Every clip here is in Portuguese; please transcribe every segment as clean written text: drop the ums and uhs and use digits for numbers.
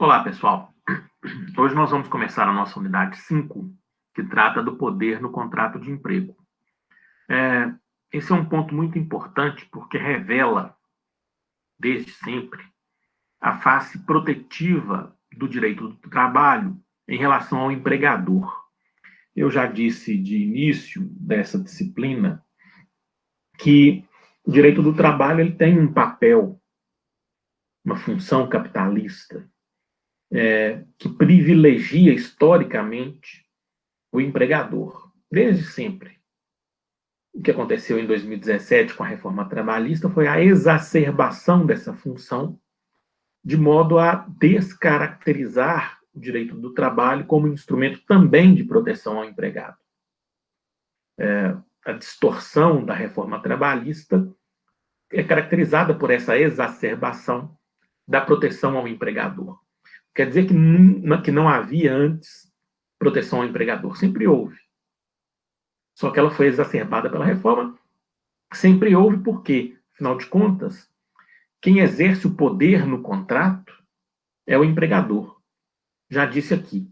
Olá, pessoal. Hoje nós vamos começar a nossa unidade 5, que trata do poder no contrato de emprego. Esse é um ponto muito importante porque revela, desde sempre, a face protetiva do direito do trabalho em relação ao empregador. Eu já disse de início dessa disciplina que o direito do trabalho ele tem um papel, uma função capitalista, que privilegia historicamente o empregador, desde sempre. O que aconteceu em 2017 com a reforma trabalhista foi a exacerbação dessa função, de modo a descaracterizar o direito do trabalho como instrumento também de proteção ao empregado. A distorção da reforma trabalhista é caracterizada por essa exacerbação da proteção ao empregador. Quer dizer que não havia antes proteção ao empregador, sempre houve. Só que ela foi exacerbada pela reforma. Sempre houve porque, afinal de contas, quem exerce o poder no contrato é o empregador. Já disse aqui,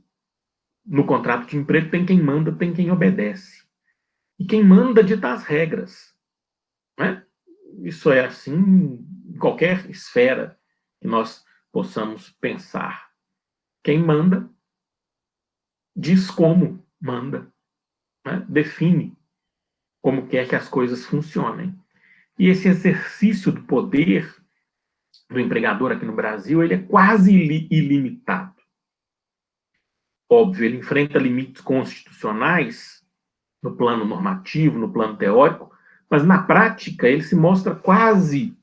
no contrato de emprego tem quem manda, tem quem obedece. E quem manda dita as regras. Né? Isso é assim em qualquer esfera que nós possamos pensar. Quem manda diz como manda, né? Define como quer que as coisas funcionem. E esse exercício do poder do empregador aqui no Brasil, ele é quase ilimitado. Óbvio, ele enfrenta limites constitucionais no plano normativo, no plano teórico, mas na prática ele se mostra quase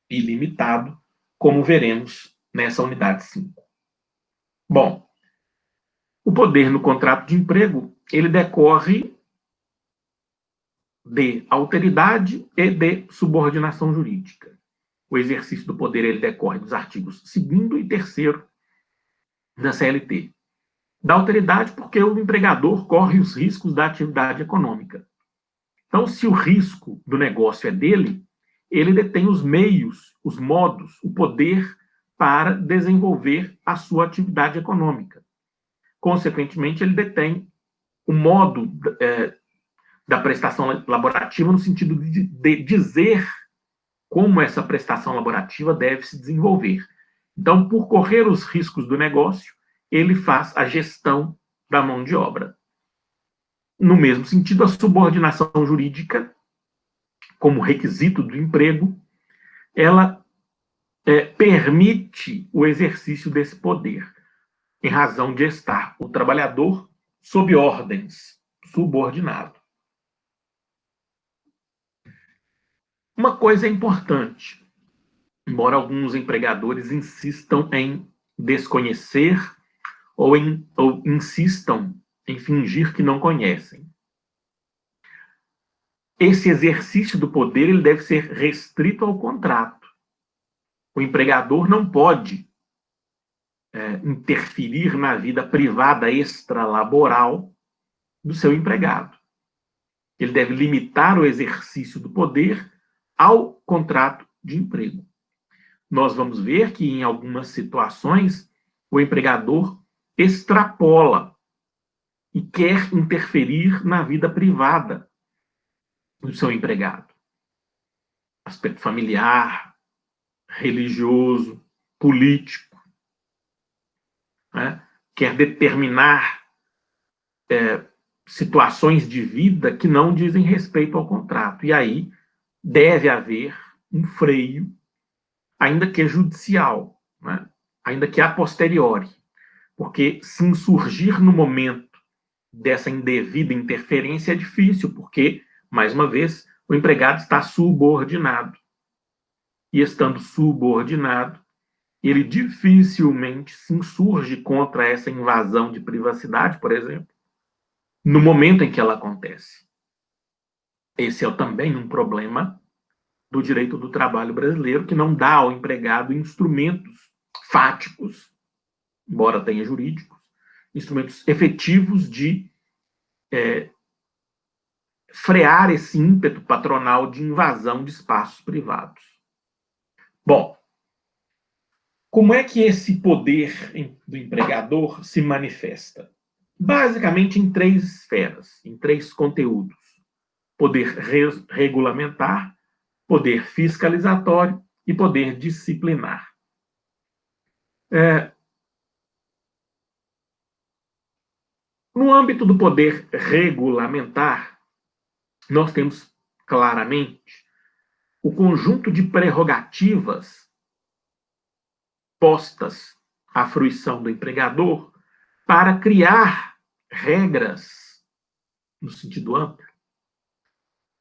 ilimitado, como veremos nessa unidade 5. Bom, o poder no contrato de emprego, ele decorre de alteridade e de subordinação jurídica. O exercício do poder ele decorre dos artigos 2º e 3º da CLT. Da alteridade porque o empregador corre os riscos da atividade econômica. Então, se o risco do negócio é dele, ele detém os meios, os modos, o poder para desenvolver a sua atividade econômica. Consequentemente, ele detém o modo da prestação laborativa no sentido de dizer como essa prestação laborativa deve se desenvolver. Então, por correr os riscos do negócio, ele faz a gestão da mão de obra. No mesmo sentido, a subordinação jurídica, como requisito do emprego, ela permite o exercício desse poder, em razão de estar o trabalhador sob ordens, subordinado. Uma coisa é importante, embora alguns empregadores insistam em desconhecer ou insistam em fingir que não conhecem. Esse exercício do poder ele deve ser restrito ao contrato. O empregador não pode interferir na vida privada extralaboral do seu empregado. Ele deve limitar o exercício do poder ao contrato de emprego. Nós vamos ver que, em algumas situações, o empregador extrapola e quer interferir na vida privada do seu empregado. Aspecto familiar, religioso, político. Né? Quer determinar situações de vida que não dizem respeito ao contrato. E aí deve haver um freio, ainda que judicial, né? Ainda que a posteriori. Porque se insurgir no momento dessa indevida interferência é difícil, porque, mais uma vez, o empregado está subordinado. E estando subordinado, ele dificilmente se insurge contra essa invasão de privacidade, por exemplo, no momento em que ela acontece. Esse é também um problema do direito do trabalho brasileiro, que não dá ao empregado instrumentos fáticos, embora tenha jurídicos, instrumentos efetivos de frear esse ímpeto patronal de invasão de espaços privados. Bom, Como é que esse poder do empregador se manifesta? Basicamente em três esferas, em três conteúdos: poder regulamentar, poder fiscalizatório e poder disciplinar. No âmbito do poder regulamentar, nós temos claramente o conjunto de prerrogativas postas à fruição do empregador para criar regras no sentido amplo,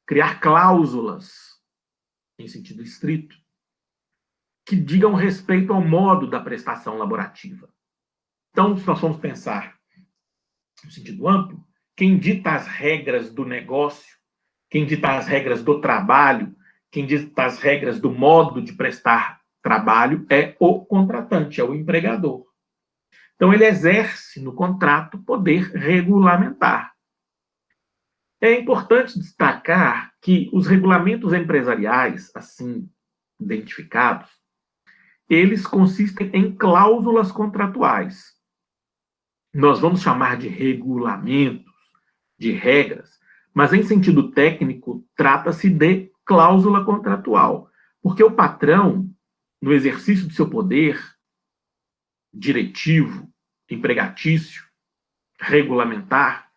criar cláusulas em sentido estrito, que digam respeito ao modo da prestação laborativa. Então, se nós formos pensar no sentido amplo, quem dita as regras do negócio, quem dita as regras do trabalho, quem dita as regras do modo de prestar trabalho é o contratante, é o empregador. Então, ele exerce no contrato poder regulamentar. É importante destacar que os regulamentos empresariais, assim identificados, eles consistem em cláusulas contratuais. Nós vamos chamar de regulamentos, de regras, mas em sentido técnico, trata-se de cláusula contratual, porque o patrão, no exercício do seu poder diretivo, empregatício, regulamentar,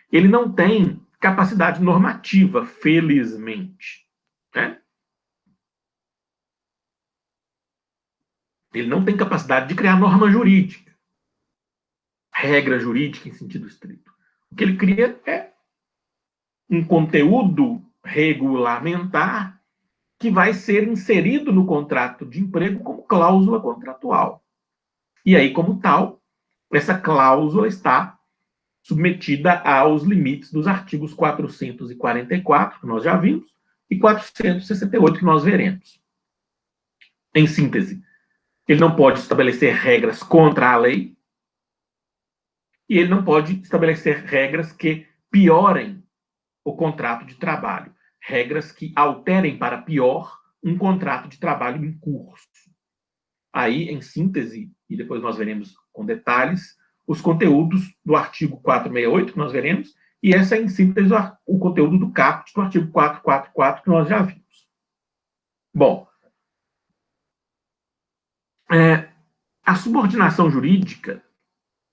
ele não tem capacidade normativa, felizmente. Né? Ele não tem capacidade de criar norma jurídica, regra jurídica em sentido estrito. O que ele cria é um conteúdo regulamentar que vai ser inserido no contrato de emprego como cláusula contratual. E aí, como tal, essa cláusula está submetida aos limites dos artigos 444, que nós já vimos, e 468, que nós veremos. Em síntese, ele não pode estabelecer regras contra a lei e ele não pode estabelecer regras que piorem o contrato de trabalho, regras que alterem para pior um contrato de trabalho em curso. Aí, em síntese, e depois nós veremos com detalhes, os conteúdos do artigo 468, que nós veremos, e essa é, em síntese, o conteúdo do caput do artigo 444, que nós já vimos. Bom, a subordinação jurídica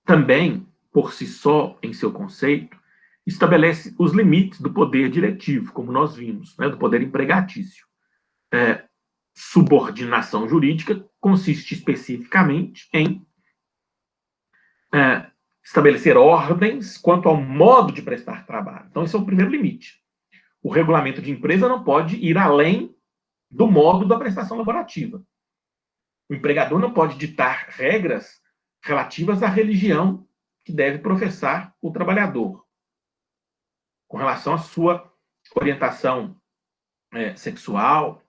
também, por si só, em seu conceito, estabelece os limites do poder diretivo, como nós vimos, né, do poder empregatício. Subordinação jurídica consiste especificamente em estabelecer ordens quanto ao modo de prestar trabalho. Então, esse é o primeiro limite. O regulamento de empresa não pode ir além do modo da prestação laborativa. O empregador não pode ditar regras relativas à religião que deve professar o trabalhador, com relação à sua orientação sexual,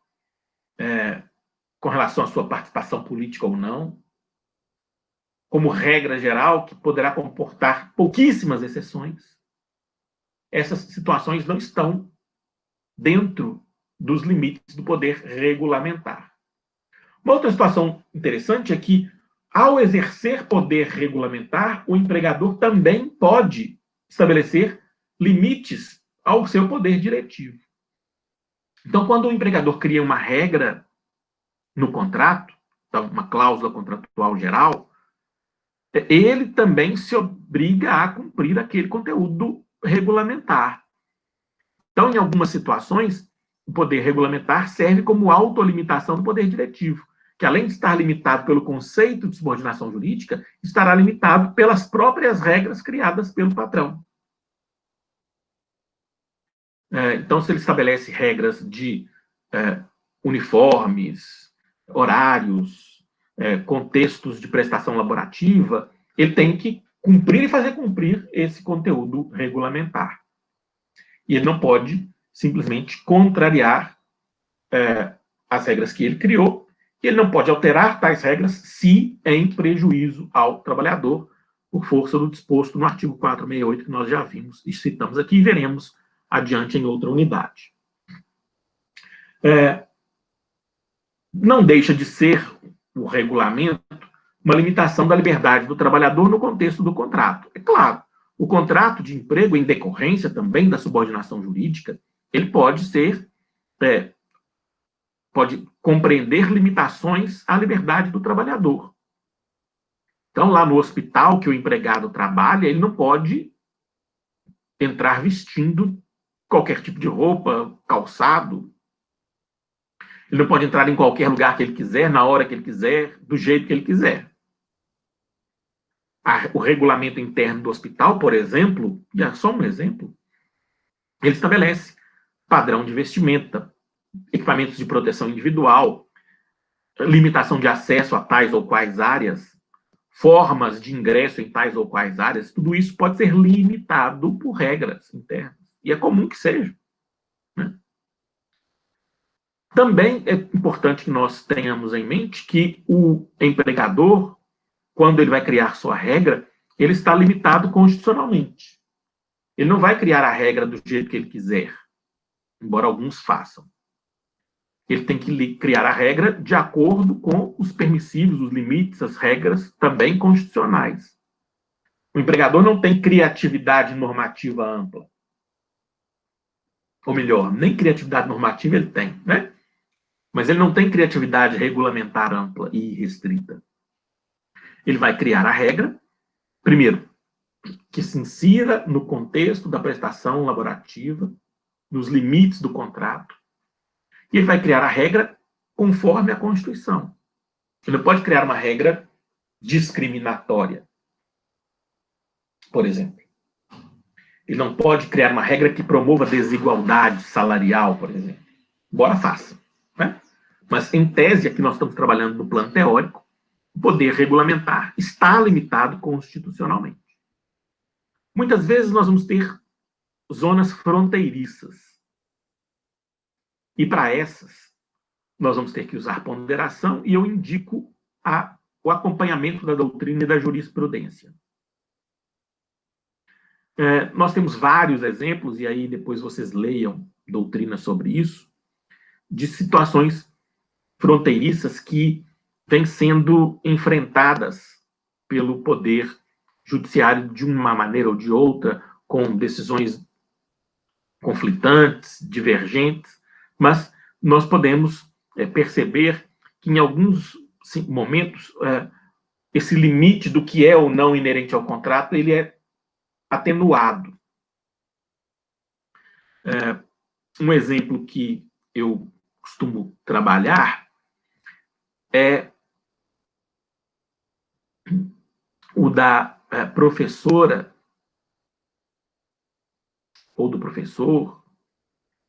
com relação à sua participação política ou não, como regra geral, que poderá comportar pouquíssimas exceções. Essas situações não estão dentro dos limites do poder regulamentar. Uma outra situação interessante é que, ao exercer poder regulamentar, o empregador também pode estabelecer limites ao seu poder diretivo. Então, quando o empregador cria uma regra no contrato, então uma cláusula contratual geral, ele também se obriga a cumprir aquele conteúdo regulamentar. Então, em algumas situações, o poder regulamentar serve como autolimitação do poder diretivo, que além de estar limitado pelo conceito de subordinação jurídica, estará limitado pelas próprias regras criadas pelo patrão. Então, se ele estabelece regras de uniformes, horários, contextos de prestação laborativa, ele tem que cumprir e fazer cumprir esse conteúdo regulamentar. E ele não pode simplesmente contrariar as regras que ele criou, e ele não pode alterar tais regras se é em prejuízo ao trabalhador, por força do disposto no artigo 468, que nós já vimos e citamos aqui, e veremos adiante em outra unidade. Não deixa de ser o regulamento uma limitação da liberdade do trabalhador no contexto do contrato. É claro, o contrato de emprego, em decorrência também da subordinação jurídica, ele pode ser, pode compreender limitações à liberdade do trabalhador. Então, lá no hospital que o empregado trabalha, ele não pode entrar vestindo qualquer tipo de roupa, calçado. Ele não pode entrar em qualquer lugar que ele quiser, na hora que ele quiser, do jeito que ele quiser. O regulamento interno do hospital, por exemplo, e é só um exemplo, ele estabelece padrão de vestimenta, equipamentos de proteção individual, limitação de acesso a tais ou quais áreas, formas de ingresso em tais ou quais áreas, tudo isso pode ser limitado por regras internas. E é comum que seja. Né? Também é importante que nós tenhamos em mente que o empregador, quando ele vai criar sua regra, ele está limitado constitucionalmente. Ele não vai criar a regra do jeito que ele quiser, embora alguns façam. Ele tem que criar a regra de acordo com os permissivos, os limites, as regras também constitucionais. O empregador não tem criatividade normativa ampla. Ou melhor, nem criatividade normativa ele tem, né? Mas ele não tem criatividade regulamentar ampla e restrita. Ele vai criar a regra, primeiro, que se insira no contexto da prestação laborativa, nos limites do contrato, e ele vai criar a regra conforme a Constituição. Ele não pode criar uma regra discriminatória, por exemplo. Ele não pode criar uma regra que promova desigualdade salarial, por exemplo. Embora faça. Né? Mas, em tese, aqui nós estamos trabalhando no plano teórico, o poder regulamentar está limitado constitucionalmente. Muitas vezes nós vamos ter zonas fronteiriças. E para essas, nós vamos ter que usar ponderação e eu indico o acompanhamento da doutrina e da jurisprudência. Nós temos vários exemplos, e aí depois vocês leiam doutrina sobre isso, de situações fronteiriças que vêm sendo enfrentadas pelo poder judiciário de uma maneira ou de outra, com decisões conflitantes, divergentes, mas nós podemos perceber que em alguns momentos esse limite do que é ou não inerente ao contrato, ele é atenuado. Um exemplo que eu costumo trabalhar é o da professora ou do professor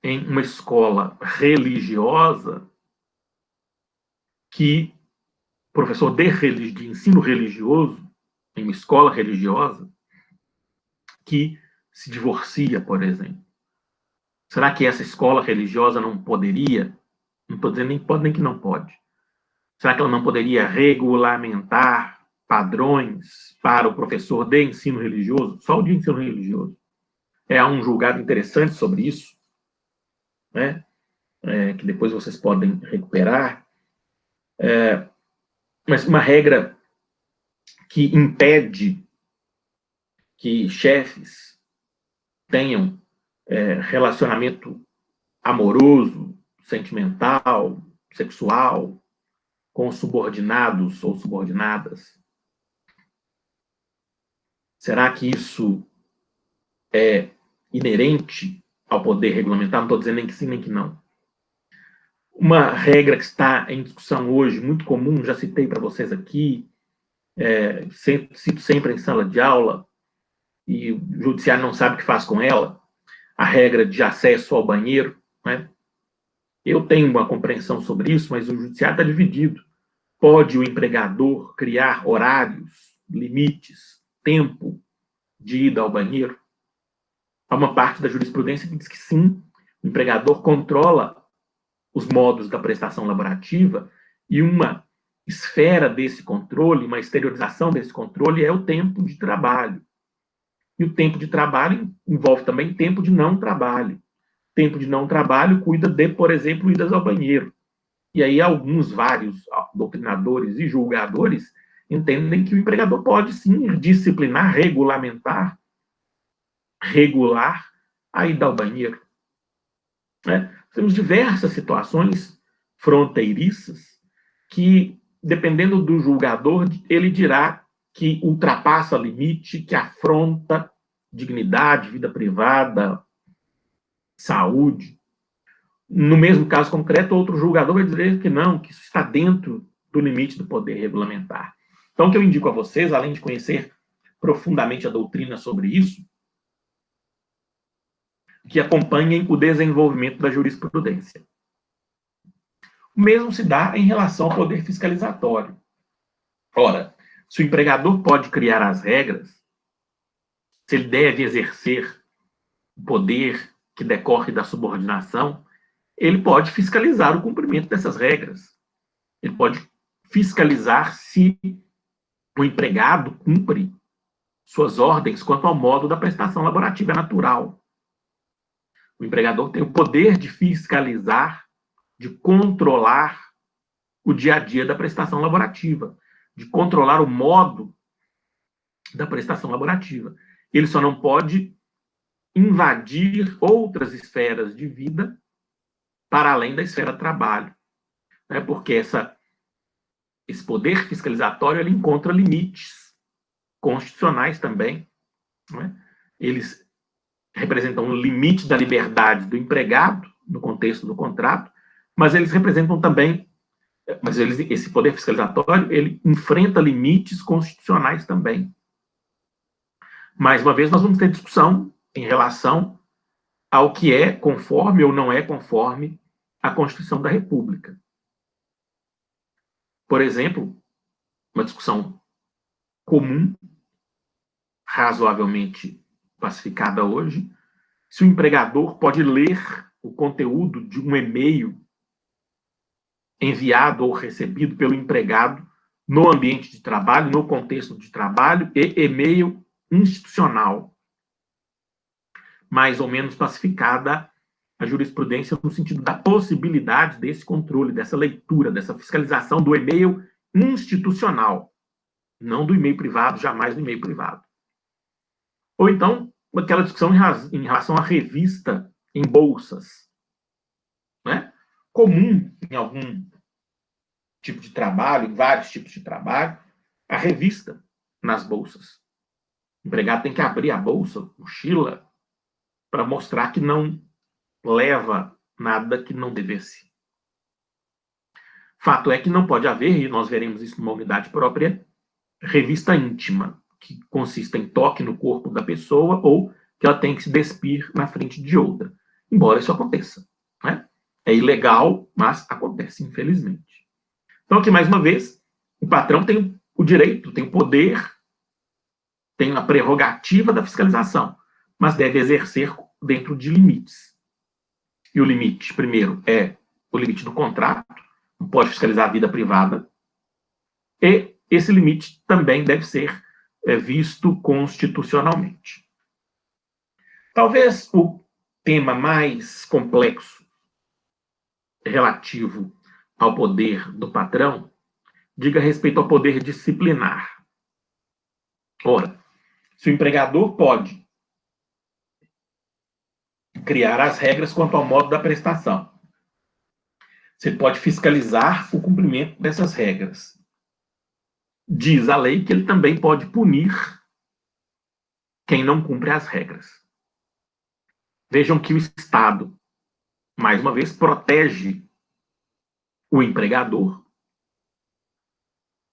em uma escola religiosa que professor de ensino religioso em uma escola religiosa que se divorcia, por exemplo. Será que essa escola religiosa não poderia, não estou dizendo nem pode nem que não pode, será que ela não poderia regulamentar padrões para o professor de ensino religioso? Só o de ensino religioso. Há um julgado interessante sobre isso, né? Que depois vocês podem recuperar. Mas uma regra que impede que chefes tenham relacionamento amoroso, sentimental, sexual, com subordinados ou subordinadas. Será que isso é inerente ao poder regulamentar? Não estou dizendo nem que sim, nem que não. Uma regra que está em discussão hoje, muito comum, já citei para vocês aqui, cito sempre em sala de aula, e o judiciário não sabe o que faz com ela, a regra de acesso ao banheiro. Né? Eu tenho uma compreensão sobre isso, mas o judiciário está dividido. Pode o empregador criar horários, limites, tempo de ida ao banheiro? Há uma parte da jurisprudência que diz que sim, o empregador controla os modos da prestação laborativa e uma esfera desse controle, uma exteriorização desse controle é o tempo de trabalho. E o tempo de trabalho envolve também tempo de não trabalho. Tempo de não trabalho cuida de, por exemplo, idas ao banheiro. E aí vários doutrinadores e julgadores entendem que o empregador pode sim disciplinar, regular a ida ao banheiro. Né? Temos diversas situações fronteiriças que, dependendo do julgador, ele dirá que ultrapassa o limite, que afronta dignidade, vida privada, saúde. No mesmo caso concreto, outro julgador vai dizer que não, que isso está dentro do limite do poder regulamentar. Então, o que eu indico a vocês, além de conhecer profundamente a doutrina sobre isso, que acompanhem o desenvolvimento da jurisprudência. O mesmo se dá em relação ao poder fiscalizatório. Ora, se o empregador pode criar as regras, se ele deve exercer o poder que decorre da subordinação, ele pode fiscalizar o cumprimento dessas regras. Ele pode fiscalizar se o empregado cumpre suas ordens quanto ao modo da prestação laborativa natural. O empregador tem o poder de fiscalizar, de controlar o dia a dia da prestação laborativa, de controlar o modo da prestação laborativa. Ele só não pode invadir outras esferas de vida para além da esfera trabalho, né? Porque esse poder fiscalizatório ele encontra limites constitucionais também, né? Eles representam um limite da liberdade do empregado no contexto do contrato, mas eles representam também, esse poder fiscalizatório ele enfrenta limites constitucionais também. Mais uma vez, nós vamos ter discussão em relação ao que é conforme ou não é conforme à Constituição da República. Por exemplo, uma discussão comum, razoavelmente pacificada hoje, se o empregador pode ler o conteúdo de um e-mail enviado ou recebido pelo empregado no ambiente de trabalho, no contexto de trabalho, e e-mail institucional. Mais ou menos pacificada a jurisprudência no sentido da possibilidade desse controle, dessa leitura, dessa fiscalização do e-mail institucional, não do e-mail privado, jamais do e-mail privado. Ou então, aquela discussão em relação à revista em bolsas, né? Comum em algum tipo de trabalho, em vários tipos de trabalho, a revista nas bolsas. O empregado tem que abrir a bolsa, mochila, para mostrar que não leva nada que não devesse. Fato é que não pode haver, e nós veremos isso numa unidade própria, revista íntima, que consiste em toque no corpo da pessoa ou que ela tem que se despir na frente de outra. Embora isso aconteça, né? É ilegal, mas acontece, infelizmente. Então, aqui, mais uma vez, o patrão tem o direito, tem o poder, tem a prerrogativa da fiscalização, mas deve exercer dentro de limites. E o limite, primeiro, é o limite do contrato, não pode fiscalizar a vida privada, e esse limite também deve ser visto constitucionalmente. Talvez o tema mais complexo relativo ao poder do patrão diga respeito ao poder disciplinar. Ora, se o empregador pode criar as regras quanto ao modo da prestação, você pode fiscalizar o cumprimento dessas regras. Diz a lei que ele também pode punir quem não cumpre as regras. Vejam que o Estado, mais uma vez, protege o empregador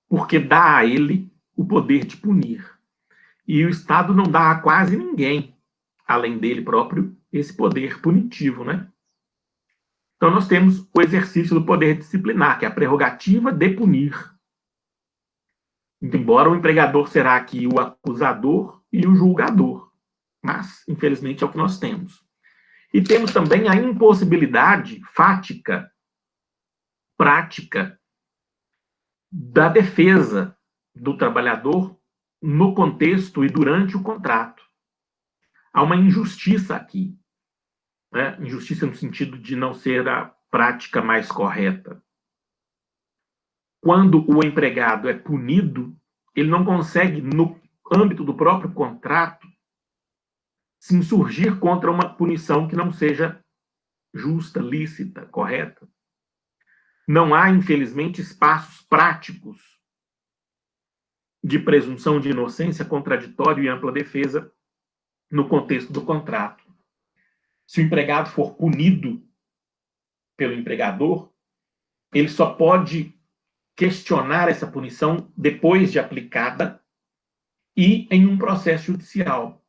porque dá a ele o poder de punir. E o Estado não dá a quase ninguém, além dele próprio, esse poder punitivo, né? Então, nós temos o exercício do poder disciplinar, que é a prerrogativa de punir. Embora o empregador será aqui o acusador e o julgador. Mas, infelizmente, é o que nós temos. E temos também a impossibilidade fática, prática, da defesa do trabalhador no contexto e durante o contrato. Há uma injustiça aqui, né? Injustiça no sentido de não ser a prática mais correta. quando o empregado é punido, ele não consegue, no âmbito do próprio contrato, se insurgir contra uma punição que não seja justa, lícita, correta. Não há, infelizmente, espaços práticos de presunção de inocência, contraditório e ampla defesa no contexto do contrato. Se o empregado for punido pelo empregador, ele só pode questionar essa punição depois de aplicada e em um processo judicial.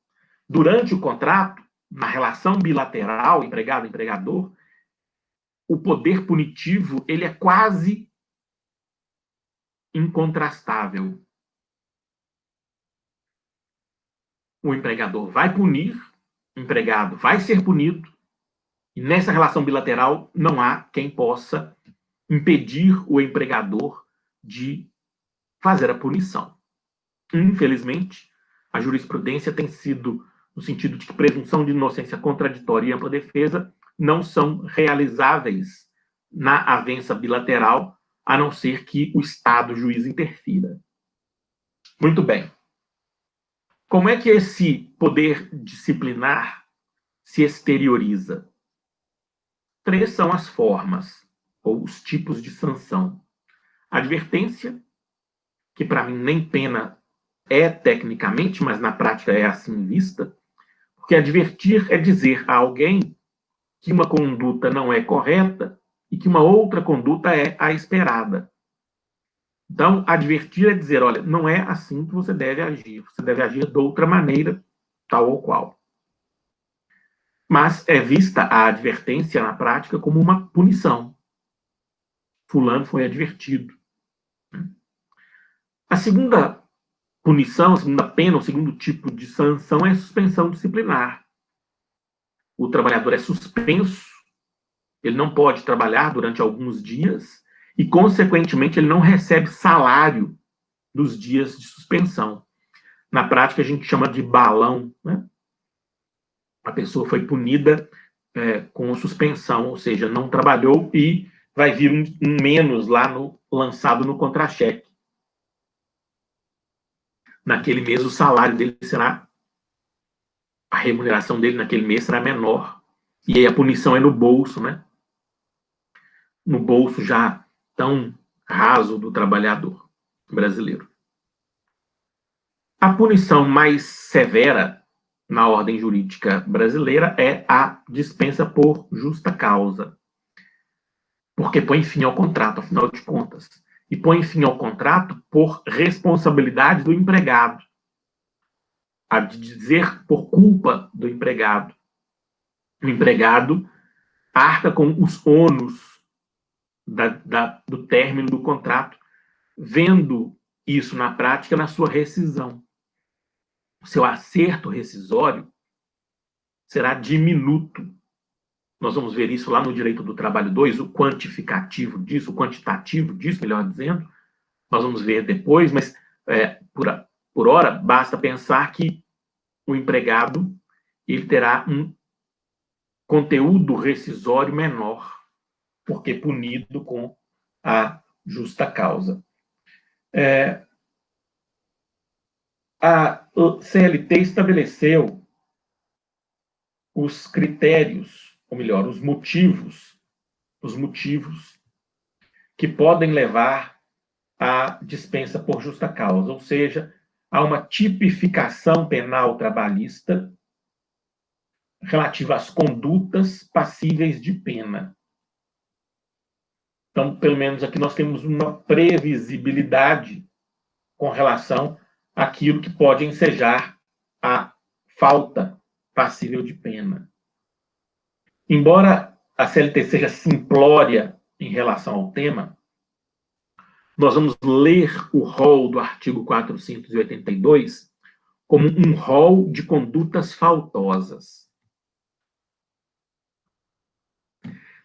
Durante o contrato, na relação bilateral, empregado-empregador, o poder punitivo ele é quase incontrastável. O empregador vai punir, o empregado vai ser punido, e nessa relação bilateral não há quem possa impedir o empregador de fazer a punição. Infelizmente, a jurisprudência tem sido no sentido de que presunção de inocência contraditória e ampla defesa não são realizáveis na avença bilateral, a não ser que o Estado, o juiz, interfira. Muito bem. Como é que esse poder disciplinar se exterioriza? 3 são as formas, ou os tipos de sanção. Advertência, que para mim nem pena é tecnicamente, mas na prática é assim vista, porque advertir é dizer a alguém que uma conduta não é correta e que uma outra conduta é a esperada. Então, advertir é dizer, olha, não é assim que você deve agir de outra maneira, tal ou qual. Mas é vista a advertência na prática como uma punição. Fulano foi advertido. A segunda punição, a segunda pena, o segundo tipo de sanção é a suspensão disciplinar. O trabalhador é suspenso, ele não pode trabalhar durante alguns dias e, consequentemente, ele não recebe salário dos dias de suspensão. Na prática, a gente chama de balão, né? A pessoa foi punida com suspensão, ou seja, não trabalhou e vai vir um menos lá lançado no contra-cheque. Naquele mês, o salário dele será, a remuneração dele naquele mês será menor. E aí a punição é no bolso, né? No bolso já tão raso do trabalhador brasileiro. A punição mais severa na ordem jurídica brasileira é a dispensa por justa causa, porque põe fim ao contrato, afinal de contas, e põe fim ao contrato por responsabilidade do empregado, a dizer por culpa do empregado. O empregado arca com os ônus do término do contrato, vendo isso na prática na sua rescisão. O seu acerto rescisório será diminuto. Nós vamos ver isso lá no Direito do Trabalho 2, o quantificativo disso, o quantitativo disso, melhor dizendo. Nós vamos ver depois, mas por hora basta pensar que o empregado ele terá um conteúdo rescisório menor, porque punido com a justa causa. A CLT estabeleceu os critérios, ou melhor, os motivos que podem levar à dispensa por justa causa, ou seja, há uma tipificação penal trabalhista relativa às condutas passíveis de pena. Então, pelo menos aqui nós temos uma previsibilidade com relação àquilo que pode ensejar a falta passível de pena. Embora a CLT seja simplória em relação ao tema, nós vamos ler o rol do artigo 482 como um rol de condutas faltosas.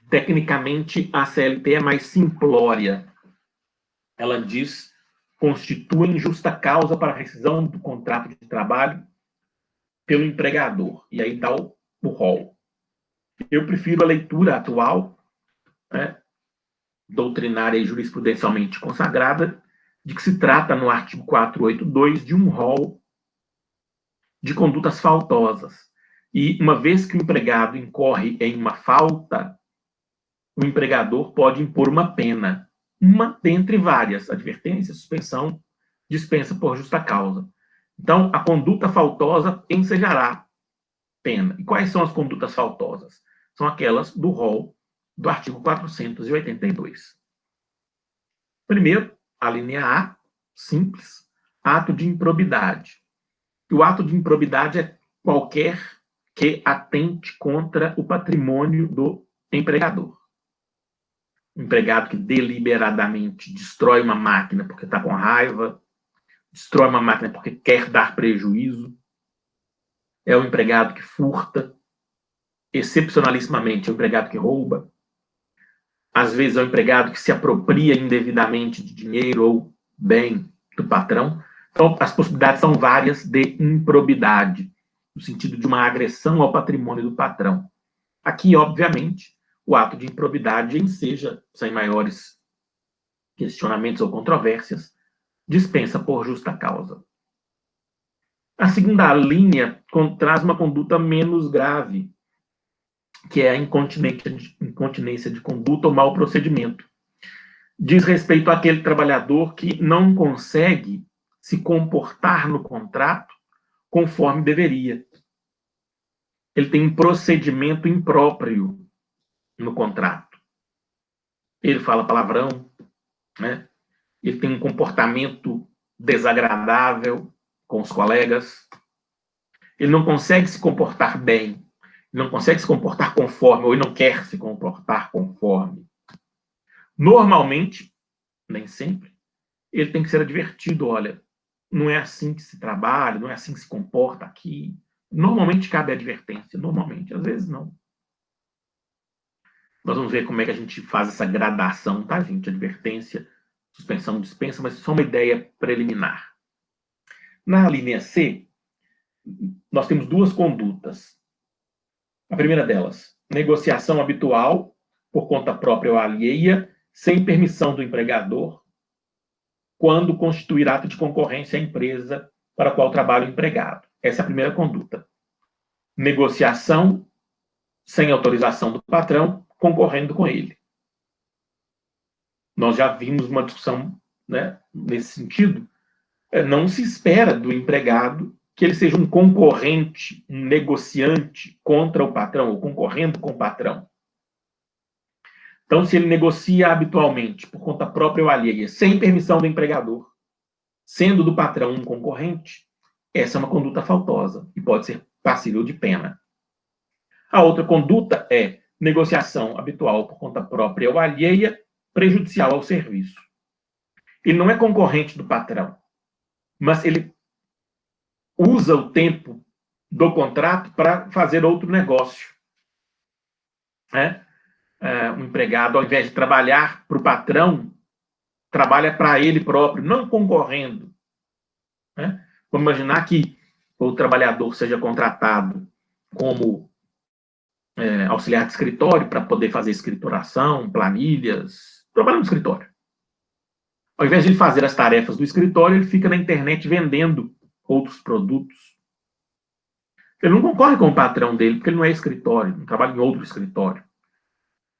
Tecnicamente, a CLT é mais simplória. Ela diz: constituem justa causa para a rescisão do contrato de trabalho pelo empregador. E aí dá o rol. Eu prefiro a leitura atual, né, doutrinária e jurisprudencialmente consagrada de que se trata, no artigo 482, de um rol de condutas faltosas. E, uma vez que o empregado incorre em uma falta, o empregador pode impor uma pena, uma dentre várias: advertência, suspensão, dispensa por justa causa. Então, a conduta faltosa ensejará pena. E quais são as condutas faltosas? São aquelas do rol do artigo 482. Primeiro, a linha A, simples, ato de improbidade. E o ato de improbidade é qualquer que atente contra o patrimônio do empregador. O empregado que deliberadamente destrói uma máquina porque está com raiva, destrói uma máquina porque quer dar prejuízo, é o empregado que furta, excepcionalissimamente é o empregado que rouba, às vezes é o empregado que se apropria indevidamente de dinheiro ou bem do patrão. Então, as possibilidades são várias de improbidade, no sentido de uma agressão ao patrimônio do patrão. Aqui, obviamente, o ato de improbidade enseja, sem maiores questionamentos ou controvérsias, dispensa por justa causa. A segunda linha traz uma conduta menos grave, que é a incontinência de conduta ou mau procedimento. Diz respeito àquele trabalhador que não consegue se comportar no contrato conforme deveria. Ele tem um procedimento impróprio no contrato. Ele fala palavrão, né? Ele tem um comportamento desagradável com os colegas. Ele não consegue se comportar bem, não consegue se comportar conforme, ou ele não quer se comportar conforme. Normalmente, nem sempre, ele tem que ser advertido: olha, não é assim que se trabalha, não é assim que se comporta aqui. Normalmente cabe advertência, normalmente, às vezes não. Nós vamos ver como é que a gente faz essa gradação, tá, gente? Advertência, suspensão, dispensa, mas só uma ideia preliminar. Na linha C, nós temos duas condutas. A primeira delas, negociação habitual, por conta própria ou alheia, sem permissão do empregador, quando constituir ato de concorrência à empresa para a qual trabalha o empregado. Essa é a primeira conduta. Negociação sem autorização do patrão, concorrendo com ele. Nós já vimos uma discussão, né, nesse sentido. Não se espera do empregado que ele seja um concorrente, um negociante contra o patrão, ou concorrendo com o patrão. Então, se ele negocia habitualmente, por conta própria ou alheia, sem permissão do empregador, sendo do patrão um concorrente, essa é uma conduta faltosa e pode ser passível de pena. A outra conduta é negociação habitual por conta própria ou alheia, prejudicial ao serviço. Ele não é concorrente do patrão, mas ele usa o tempo do contrato para fazer outro negócio. Um empregado, ao invés de trabalhar para o patrão, trabalha para ele próprio, não concorrendo. Vamos imaginar que o trabalhador seja contratado como auxiliar de escritório para poder fazer escrituração, planilhas, trabalha no escritório. Ao invés de ele fazer as tarefas do escritório, ele fica na internet vendendo outros produtos. Ele não concorre com o patrão dele, porque ele não é escritório, não trabalha em outro escritório.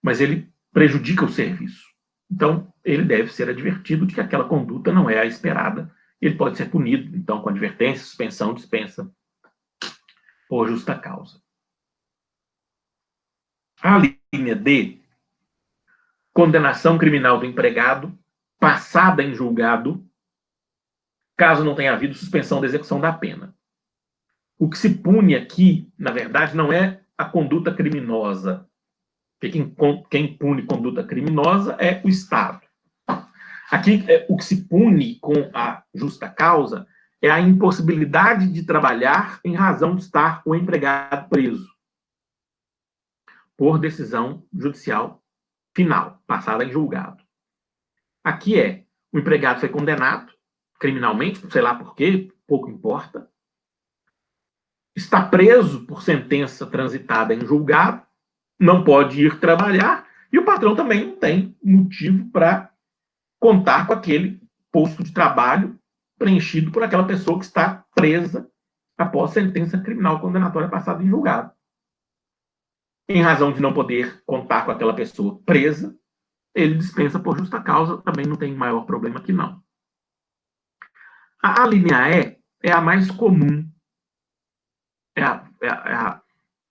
Mas ele prejudica o serviço. Então, ele deve ser advertido de que aquela conduta não é a esperada. Ele pode ser punido, então, com advertência, suspensão, dispensa, por justa causa. A linha D, condenação criminal do empregado, passada em julgado, caso não tenha havido suspensão da execução da pena. O que se pune aqui, na verdade, não é a conduta criminosa. Porque quem pune conduta criminosa é o Estado. Aqui, o que se pune com a justa causa é a impossibilidade de trabalhar em razão de estar o empregado preso, por decisão judicial final, passada em julgado. Aqui o empregado foi condenado criminalmente, sei lá por quê, pouco importa, está preso por sentença transitada em julgado, não pode ir trabalhar, E o patrão também não tem motivo para contar com aquele posto de trabalho preenchido por aquela pessoa que está presa após sentença criminal condenatória passada em julgado. Em razão de não poder contar com aquela pessoa presa, ele dispensa por justa causa, também não tem maior problema que não. A linha E é a mais comum, é a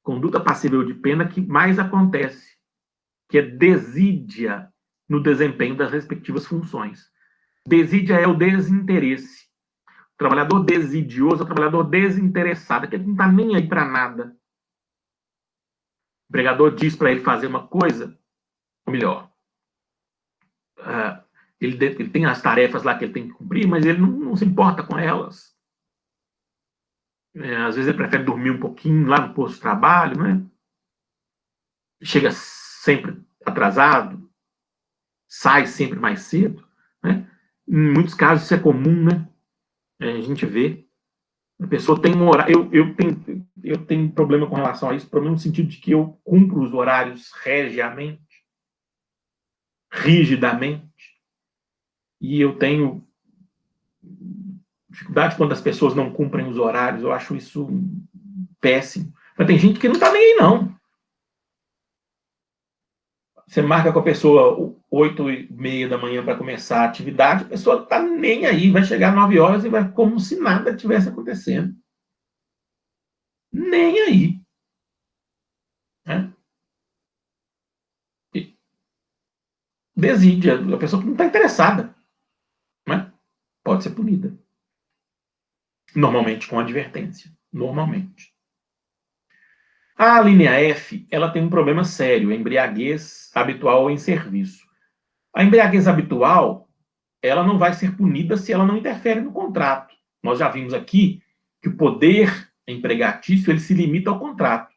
conduta passível de pena que mais acontece, que é desídia no desempenho das respectivas funções. Desídia é o desinteresse. O trabalhador desidioso é o trabalhador desinteressado, que ele não está nem aí para nada. O empregador diz para ele fazer uma coisa, ou melhor, ele tem as tarefas lá que ele tem que cumprir, mas ele não se importa com elas. Às vezes ele prefere dormir um pouquinho lá no posto de trabalho, né? Chega sempre atrasado, sai sempre mais cedo, né? Em muitos casos isso é comum, né? A gente vê. A pessoa tem um horário. Eu tenho problema com relação a isso, problema no sentido de que eu cumpro os horários rigidamente, e eu tenho dificuldade quando as pessoas não cumprem os horários, eu acho isso péssimo. Mas tem gente que não está nem aí, não. Você marca com a pessoa 8h30 da manhã para começar a atividade, a pessoa não está nem aí, vai chegar 9 horas e vai como se nada tivesse acontecendo. Nem aí. Né? Desídia, a pessoa que não está interessada, né? Pode ser punida. Normalmente com advertência. Normalmente. A linha F, ela tem um problema sério, a embriaguez habitual em serviço. A embriaguez habitual, ela não vai ser punida se ela não interfere no contrato. Nós já vimos aqui que o poder empregatício, ele se limita ao contrato.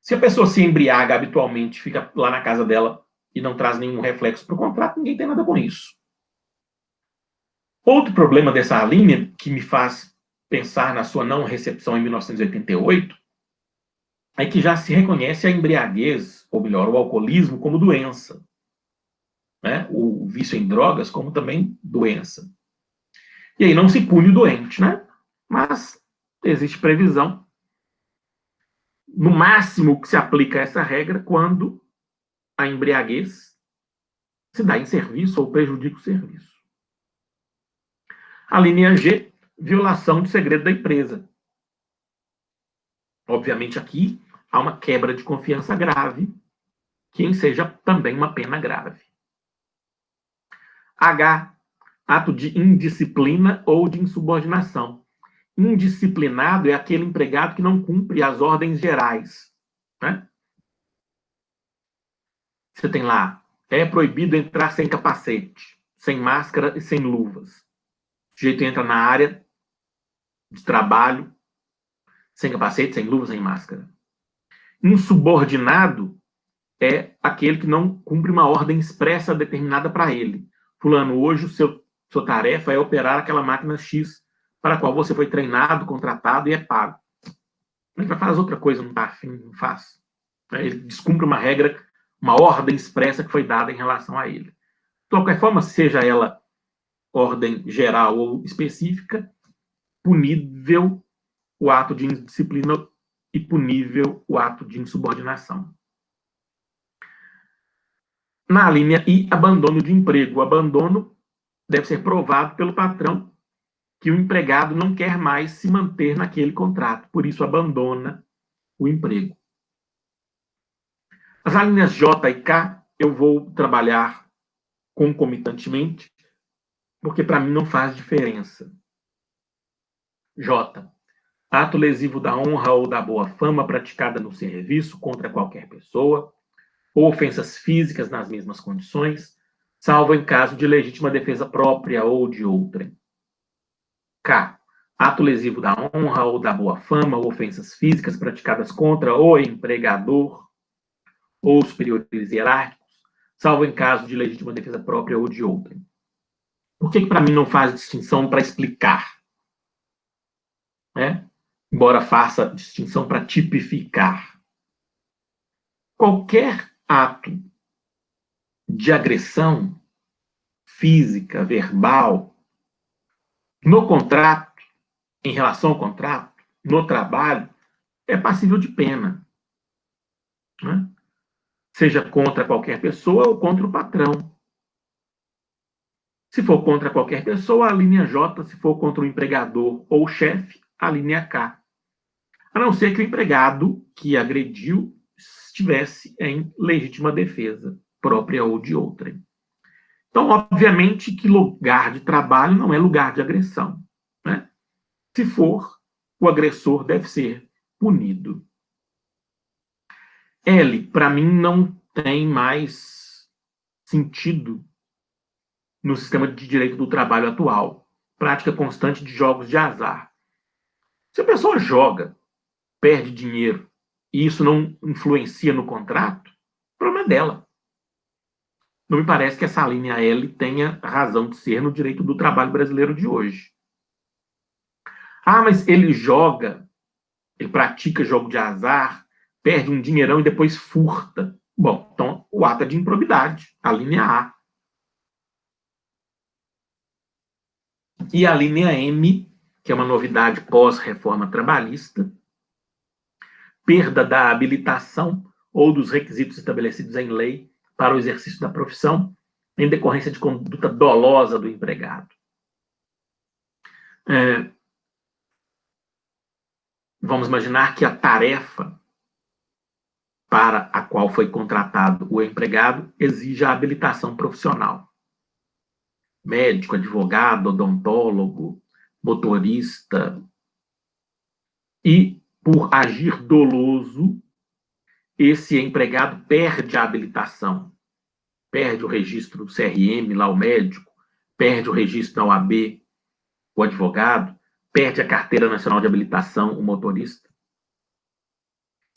Se a pessoa se embriaga habitualmente, fica lá na casa dela e não traz nenhum reflexo para o contrato, ninguém tem nada com isso. Outro problema dessa linha, que me faz pensar na sua não recepção em 1988, é que já se reconhece a embriaguez, ou melhor, o alcoolismo, como doença. Né? O vício em drogas como também doença. E aí não se pune o doente, né? Mas existe previsão. No máximo que se aplica essa regra quando a embriaguez se dá em serviço ou prejudica o serviço. A linha G, violação de segredo da empresa. Obviamente aqui há uma quebra de confiança grave, que enseja também uma pena grave. H, ato de indisciplina ou de insubordinação. Indisciplinado é aquele empregado que não cumpre as ordens gerais. Né? Você tem lá, é proibido entrar sem capacete, sem máscara e sem luvas. O sujeito entra na área de trabalho, sem capacete, sem luva, sem máscara. Insubordinado é aquele que não cumpre uma ordem expressa determinada para ele. Fulano, hoje sua tarefa é operar aquela máquina X para a qual você foi treinado, contratado e é pago. Ele vai fazer outra coisa, não está afim, não faz. Ele descumpre uma regra, uma ordem expressa que foi dada em relação a ele. De qualquer forma, seja ela ordem geral ou específica, punível o ato de indisciplina e punível o ato de insubordinação. Na linha I, abandono de emprego. O abandono deve ser provado pelo patrão que o empregado não quer mais se manter naquele contrato, por isso abandona o emprego. As linhas J e K eu vou trabalhar concomitantemente, porque para mim não faz diferença. J. Ato lesivo da honra ou da boa fama praticada no serviço contra qualquer pessoa, ou ofensas físicas nas mesmas condições, salvo em caso de legítima defesa própria ou de outrem. K. Ato lesivo da honra ou da boa fama ou ofensas físicas praticadas contra o empregador ou superiores hierárquicos, salvo em caso de legítima defesa própria ou de outrem. Por que para mim não faz distinção para explicar? Né? Embora faça distinção para tipificar. Qualquer ato de agressão física, verbal, no contrato, em relação ao contrato, no trabalho, é passível de pena, né? Seja contra qualquer pessoa ou contra o patrão. Se for contra qualquer pessoa, a linha J. Se for contra o empregador ou o chefe, a linha K. A não ser que o empregado que agrediu estivesse em legítima defesa, própria ou de outrem. Então, obviamente que lugar de trabalho não é lugar de agressão, né? Se for, o agressor deve ser punido. L, para mim, não tem mais sentido no sistema de direito do trabalho atual. Prática constante de jogos de azar. Se a pessoa joga, perde dinheiro, e isso não influencia no contrato, o problema é dela. Não me parece que essa linha L tenha razão de ser no direito do trabalho brasileiro de hoje. Ah, mas ele joga, ele pratica jogo de azar, perde um dinheirão e depois furta. Bom, então o ato é de improbidade, a linha A. E a linha M, que é uma novidade pós-reforma trabalhista, perda da habilitação ou dos requisitos estabelecidos em lei para o exercício da profissão em decorrência de conduta dolosa do empregado. Vamos imaginar que a tarefa para a qual foi contratado o empregado exija a habilitação profissional. Médico, advogado, odontólogo, motorista. E, por agir doloso, esse empregado perde a habilitação, perde o registro do CRM, lá o médico, perde o registro da OAB, o advogado, perde a carteira nacional de habilitação, o motorista.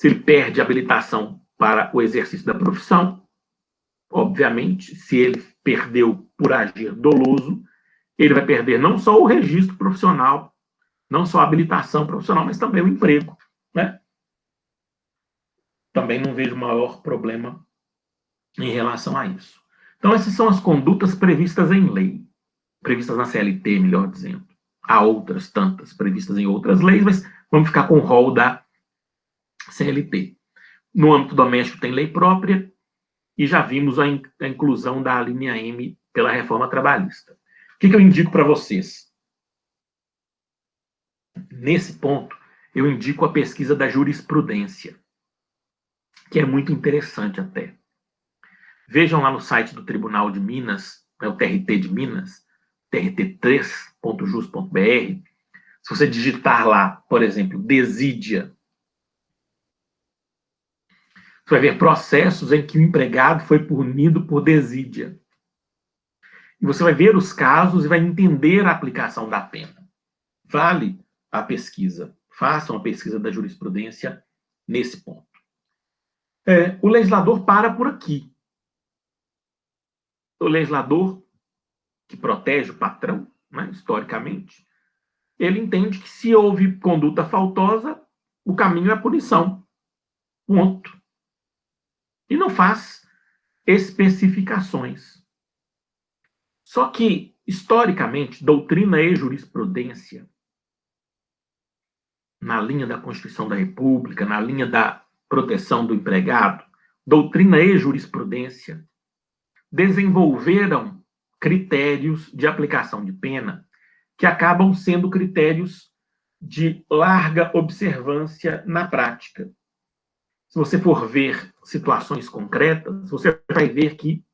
Se ele perde a habilitação para o exercício da profissão, obviamente, se ele perdeu por agir doloso, ele vai perder não só o registro profissional, não só a habilitação profissional, mas também o emprego, né? Também não vejo maior problema em relação a isso. Então, essas são as condutas previstas em lei, previstas na CLT, melhor dizendo. Há outras tantas previstas em outras leis, mas vamos ficar com o rol da CLT. No âmbito doméstico tem lei própria e já vimos a inclusão da linha M pela reforma trabalhista. O que eu indico para vocês? Nesse ponto, eu indico a pesquisa da jurisprudência, que é muito interessante até. Vejam lá no site do Tribunal de Minas, o TRT de Minas, trt3.jus.br. Se você digitar lá, por exemplo, desídia, você vai ver processos em que o empregado foi punido por desídia. E você vai ver os casos e vai entender a aplicação da pena. Vale a pesquisa. Façam a pesquisa da jurisprudência nesse ponto. O legislador para por aqui. O legislador que protege o patrão, né, historicamente, ele entende que se houve conduta faltosa, o caminho é a punição. Ponto. E não faz especificações. Só que, historicamente, doutrina e jurisprudência, na linha da Constituição da República, na linha da proteção do empregado, doutrina e jurisprudência desenvolveram critérios de aplicação de pena que acabam sendo critérios de larga observância na prática. Se você for ver situações concretas, você vai ver que,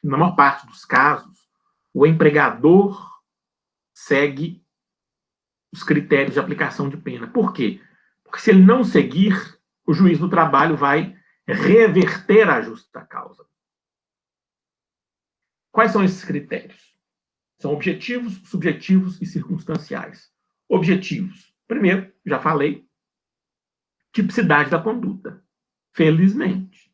na maior parte dos casos, o empregador segue os critérios de aplicação de pena. Por quê? Porque se ele não seguir, o juiz do trabalho vai reverter a justa causa. Quais são esses critérios? São objetivos, subjetivos e circunstanciais. Objetivos. Primeiro, já falei, tipicidade da conduta. Felizmente.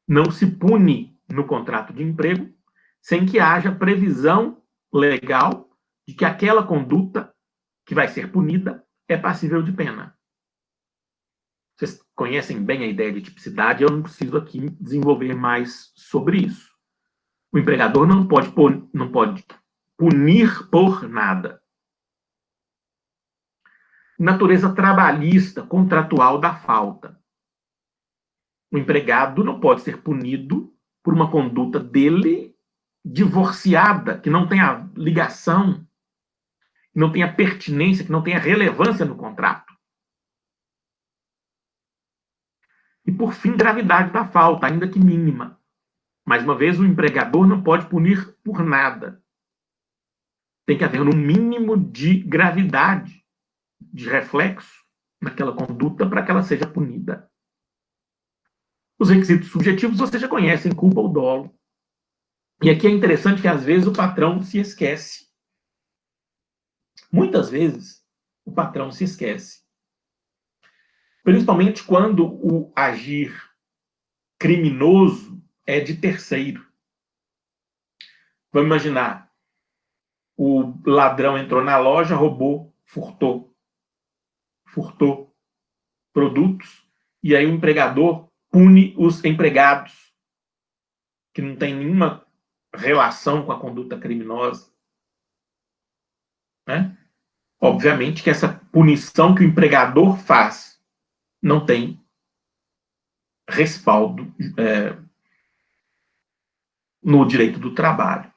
Não se pune no contrato de emprego sem que haja previsão legal de que aquela conduta que vai ser punida é passível de pena. Vocês conhecem bem a ideia de tipicidade, eu não preciso aqui desenvolver mais sobre isso. O empregador não pode punir por nada. Natureza trabalhista, contratual da falta. O empregado não pode ser punido por uma conduta dele divorciada, que não tenha ligação, que não tenha pertinência, que não tenha relevância no contrato. E, por fim, gravidade da falta, ainda que mínima. Mais uma vez, o empregador não pode punir por nada. Tem que haver um mínimo de gravidade, de reflexo naquela conduta para que ela seja punida. Os requisitos subjetivos vocês já conhecem, culpa ou dolo. E aqui é interessante que, às vezes, o patrão se esquece. Muitas vezes, o patrão se esquece. Principalmente quando o agir criminoso é de terceiro. Vamos imaginar, o ladrão entrou na loja, roubou, furtou produtos, e aí o empregador pune os empregados, que não tem nenhuma relação com a conduta criminosa. Né? Obviamente que essa punição que o empregador faz não tem respaldo no direito do trabalho.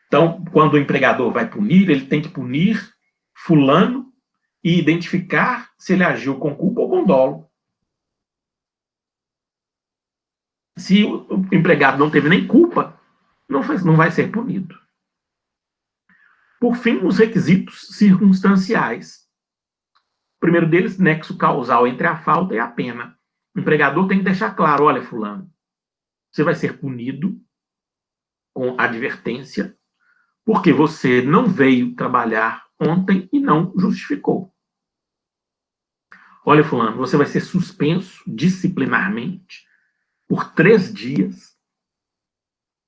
Então, quando o empregador vai punir, ele tem que punir fulano e identificar se ele agiu com culpa ou com dolo. Se o empregado não teve nem culpa, não vai ser punido. Por fim, os requisitos circunstanciais. O primeiro deles, nexo causal entre a falta e a pena. O empregador tem que deixar claro, olha, fulano, você vai ser punido com advertência porque você não veio trabalhar ontem e não justificou. Olha, fulano, você vai ser suspenso disciplinarmente por 3 dias,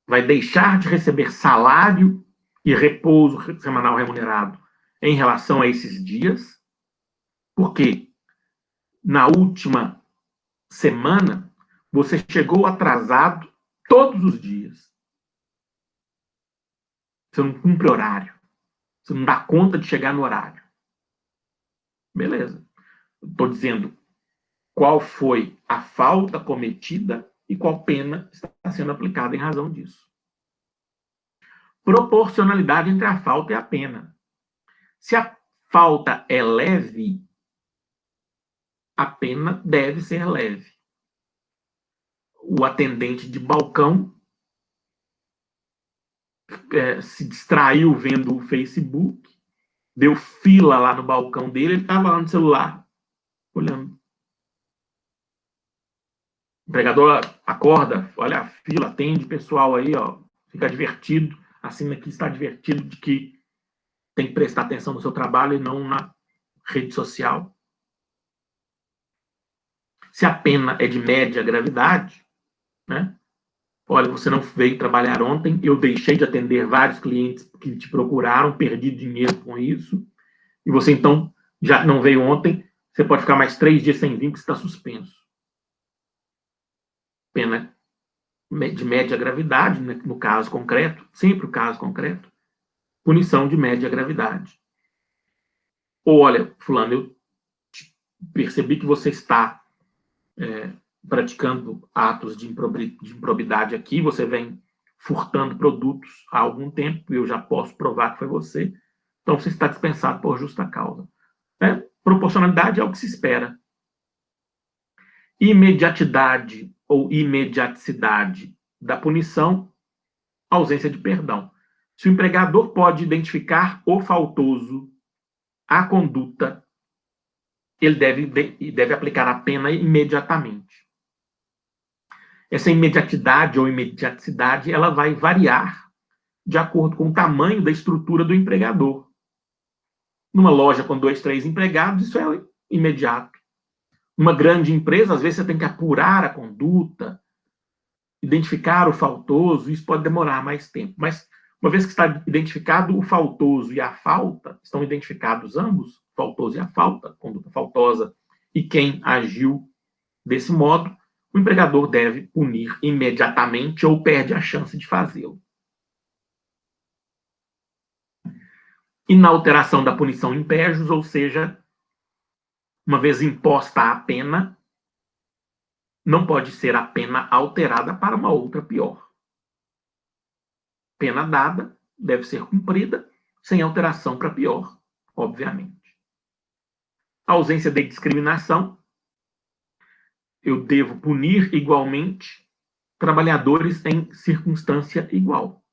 vai deixar de receber salário e repouso semanal remunerado em relação a esses dias, porque na última semana você chegou atrasado todos os dias. Você não cumpre horário. Você não dá conta de chegar no horário. Beleza. Estou dizendo qual foi a falta cometida e qual pena está sendo aplicada em razão disso. Proporcionalidade entre a falta e a pena. Se a falta é leve, a pena deve ser leve. O atendente de balcão se distraiu vendo o Facebook, deu fila lá no balcão dele, ele estava lá no celular, olhando. O empregador acorda, olha a fila, atende pessoal aí, ó, fica divertido, assina aqui, está divertido de que tem que prestar atenção no seu trabalho e não na rede social. Se a pena é de média gravidade, né? Olha, você não veio trabalhar ontem, eu deixei de atender vários clientes que te procuraram, perdi dinheiro com isso, e você então já não veio ontem, você pode ficar mais 3 dias sem vir, porque você está suspenso. Pena de média gravidade, né, no caso concreto, sempre o caso concreto, punição de média gravidade. Ou, olha, fulano, eu percebi que você está praticando atos de improbidade aqui, você vem furtando produtos há algum tempo, eu já posso provar que foi você, então você está dispensado por justa causa. Proporcionalidade é o que se espera. Imediatidade ou imediaticidade da punição, ausência de perdão. Se o empregador pode identificar o faltoso, a conduta, ele deve aplicar a pena imediatamente. Essa imediatidade ou imediaticidade, ela vai variar de acordo com o tamanho da estrutura do empregador. Numa loja com 2, 3 empregados, isso é imediato. Numa grande empresa, às vezes você tem que apurar a conduta, identificar o faltoso, isso pode demorar mais tempo. Mas, uma vez que está identificado o faltoso e a falta, estão identificados ambos, o faltoso e a falta, a conduta faltosa, e quem agiu Desse modo, o empregador deve punir imediatamente ou perde a chance de fazê-lo. Inalteração da punição impejus, ou seja, uma vez imposta a pena, não pode ser a pena alterada para uma outra pior. Pena dada deve ser cumprida sem alteração para pior, obviamente. A ausência de discriminação, eu devo punir igualmente trabalhadores em circunstância igual.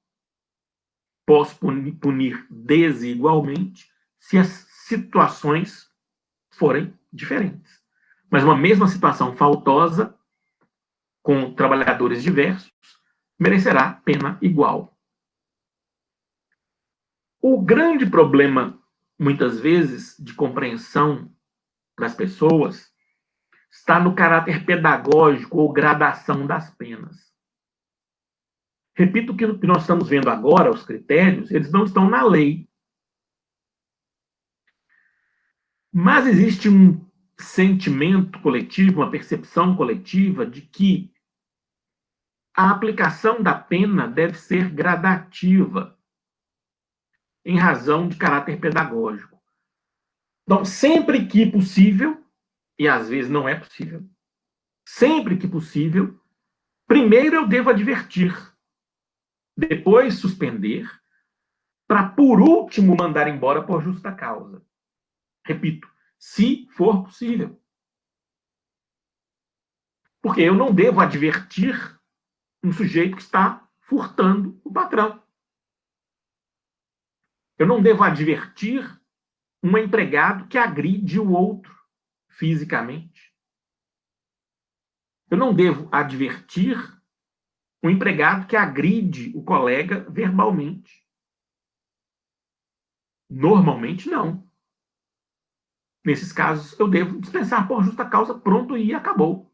Posso punir desigualmente se as situações forem diferentes. Mas uma mesma situação faltosa, com trabalhadores diversos, merecerá pena igual. O grande problema, muitas vezes, de compreensão das pessoas está no caráter pedagógico ou gradação das penas. Repito que o que nós estamos vendo agora, os critérios, eles não estão na lei. Mas existe um sentimento coletivo, uma percepção coletiva de que a aplicação da pena deve ser gradativa, em razão de caráter pedagógico. Então, sempre que possível, e às vezes não é possível, sempre que possível, primeiro eu devo advertir, depois suspender, para, por último, mandar embora por justa causa. Repito, se for possível. Porque eu não devo advertir um sujeito que está furtando o patrão. Eu não devo advertir um empregado que agride o outro fisicamente. Eu não devo advertir um empregado que agride o colega verbalmente. Normalmente, não. Nesses casos, eu devo dispensar por justa causa, pronto e acabou.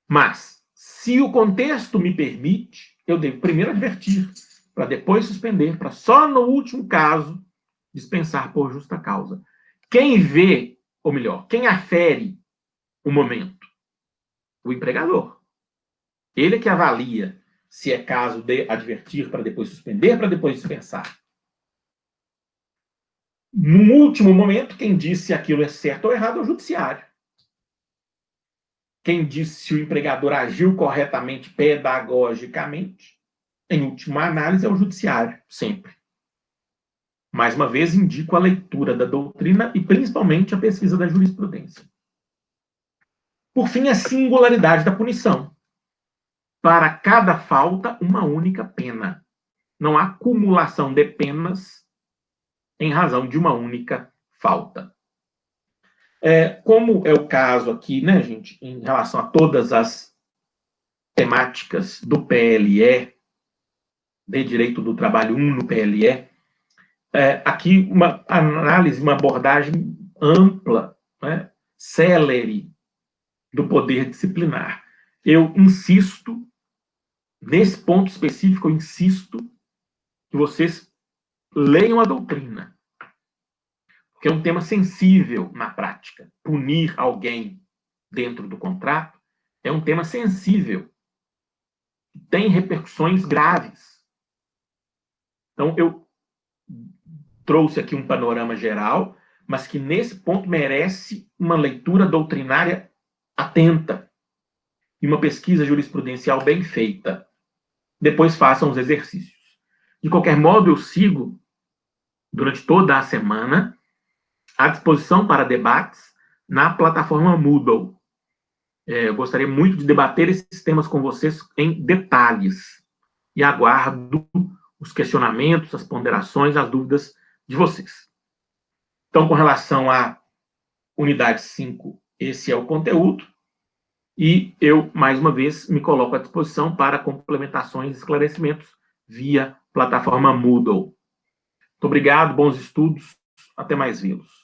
Mas, se o contexto me permite, eu devo primeiro advertir, para depois suspender, para só no último caso dispensar por justa causa. Quem vê, ou melhor, quem afere o momento? O empregador. Ele é que avalia se é caso de advertir para depois suspender, para depois dispensar. No último momento, quem diz se aquilo é certo ou errado é o judiciário. Quem diz se o empregador agiu corretamente pedagogicamente, em última análise, é o judiciário, sempre. Mais uma vez, indico a leitura da doutrina e principalmente a pesquisa da jurisprudência. Por fim, a singularidade da punição. Para cada falta, uma única pena. Não há acumulação de penas em razão de uma única falta. Como é o caso aqui, né, gente, em relação a todas as temáticas do PLE, de Direito do Trabalho 1 no PLE, aqui uma análise, uma abordagem ampla, né, célere do poder disciplinar. Eu insisto, nesse ponto específico, eu insisto que vocês leiam a doutrina, porque é um tema sensível na prática. Punir alguém dentro do contrato é um tema sensível, tem repercussões graves. Então, eu trouxe aqui um panorama geral, mas que nesse ponto merece uma leitura doutrinária atenta e uma pesquisa jurisprudencial bem feita. Depois façam os exercícios. De qualquer modo, eu sigo, durante toda a semana, à disposição para debates na plataforma Moodle. Eu gostaria muito de debater esses temas com vocês em detalhes e aguardo os questionamentos, as ponderações, as dúvidas de vocês. Então, com relação à unidade 5, esse é o conteúdo. E eu, mais uma vez, me coloco à disposição para complementações e esclarecimentos via plataforma Moodle. Muito obrigado, bons estudos, até mais vê-los.